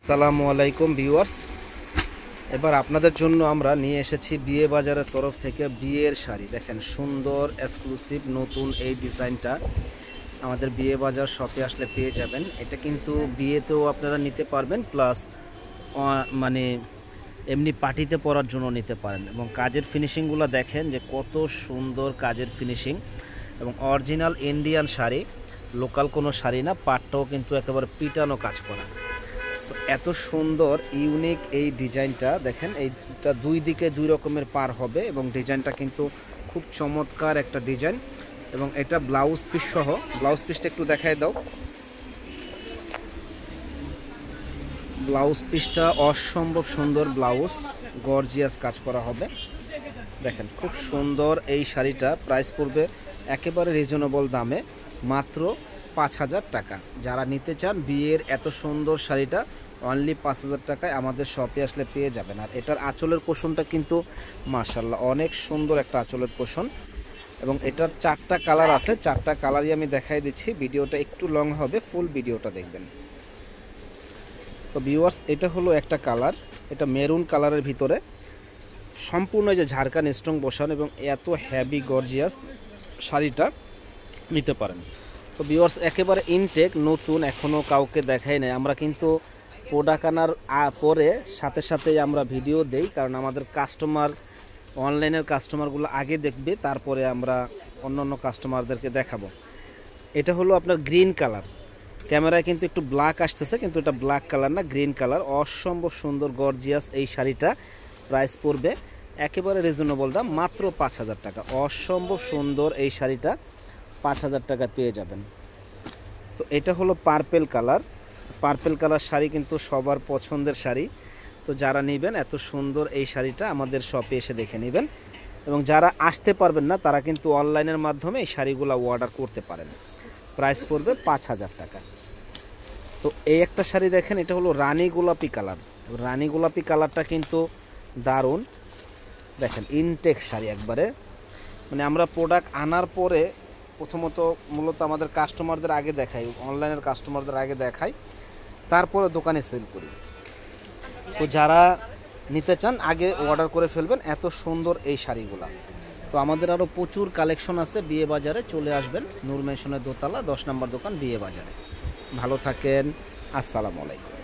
আসসালামু আলাইকুম ভিউয়ার্স, এবার আপনাদের জন্য আমরা নিয়ে এসেছি বিয়ে বাজারের তরফ থেকে বিয়ের শাড়ি। দেখেন সুন্দর এক্সক্লুসিভ নতুন এই ডিজাইনটা আমাদের বিয়ে বাজার শপে আসলে পেয়ে যাবেন। এটা কিন্তু বিয়েতেও আপনারা নিতে পারবেন, প্লাস মানে এমনি পার্টিতে পরার জন্য নিতে পারেন। এবং কাজের ফিনিশিংগুলো দেখেন যে কত সুন্দর কাজের ফিনিশিং, এবং অরিজিনাল ইন্ডিয়ান শাড়ি, লোকাল কোনো শাড়ি না। পাটটাও কিন্তু একেবারে পিটানো কাজ করা। তো এত সুন্দর ইউনিক এই ডিজাইনটা দেখেন, এইটা দুই দিকে দুই রকমের পার হবে এবং ডিজাইনটা কিন্তু খুব চমৎকার একটা ডিজাইন। এবং এটা ব্লাউজ পিস সহ, ব্লাউজ পিসটা একটু দেখায় দাও। ব্লাউজ পিসটা অসম্ভব সুন্দর ব্লাউজ, গর্জিয়াস কাজ করা হবে। দেখেন খুব সুন্দর এই শাড়িটা, প্রাইস পড়বে একেবারে রিজনেবল দামে, মাত্র ৫,০০০ টাকা। যারা নিতে চান বিয়ের এত সুন্দর শাড়িটা অনলি ৫,০০০ টাকায় আমাদের শপে আসলে পেয়ে যাবেন। আর এটার আঁচলের কোশনটা কিন্তু মাশাআল্লাহ অনেক সুন্দর একটা আঁচলের কোশন। এবং এটার ৪টা কালার আছে, ৪টা কালারই আমি দেখাই দিচ্ছি। ভিডিওটা একটু লং হবে, ফুল ভিডিওটা দেখবেন। তো ভিউয়ার্স, এটা হলো একটা কালার, এটা মেরুন কালারের ভিতরে সম্পূর্ণ যে ঝাড়খান স্ট্রং বসানো, এবং এত হেভি গর্জিয়াস শাড়িটা নিতে পারেন। তো ভিউয়ার্স, একেবারে ইনটেক নতুন, এখনও কাউকে দেখাই নাই। আমরা কিন্তু প্রোডাক্ট আনার পরে সাথে সাথেই আমরা ভিডিও দেই, কারণ আমাদের কাস্টমার, অনলাইনের কাস্টমারগুলো আগে দেখবে, তারপরে আমরা অন্য কাস্টমারদেরকে দেখাবো। এটা হলো আপনার গ্রিন কালার, ক্যামেরায় কিন্তু একটু ব্ল্যাক আসতেছে, কিন্তু এটা ব্ল্যাক কালার না, গ্রিন কালার। অসম্ভব সুন্দর গর্জিয়াস এই শাড়িটা, প্রাইস পড়বে একেবারে রিজনেবল দাম, মাত্র ৫,০০০ টাকা। অসম্ভব সুন্দর এই শাড়িটা ৫,০০০ টাকা পেয়ে যাবেন। তো এটা হলো purple colour, purple colour sari কিন্তু সবার পছন্দের শাড়ি। তো যারা নেবেন এত সুন্দর এই শাড়িটা আমাদের শপে এসে দেখে নেবেন। এবং যারা আসতে পারবেন না তারা কিন্তু অনলাইনের মাধ্যমে এই শাড়িগুলো অর্ডার করতে পারেন। প্রাইস পড়বে ৫,০০০ টাকা। তো এই একটা শাড়ি দেখেন, এটা হলো রানী গোলাপি কালার। রানী গোলাপি কালারটা কিন্তু দারুণ, দেখেন ইনটেক শাড়ি একবারে। মানে আমরা প্রোডাক্ট আনার পরে প্রথমত মূলত আমাদের কাস্টমারদের আগে দেখাই, অনলাইনের কাস্টমারদের আগে দেখাই, তারপরে দোকানে সেল করি। তো যারা নিতে চান আগে অর্ডার করে ফেলবেন, এত সুন্দর এই শাড়িগুলা। তো আমাদের আরও প্রচুর কালেকশন আছে বিয়ে বাজারে, চলে আসবেন নূর মেনশনের দোতলা ১০ নম্বর দোকান বিয়ে বাজারে। ভালো থাকেন, আসসালামু আলাইকুম।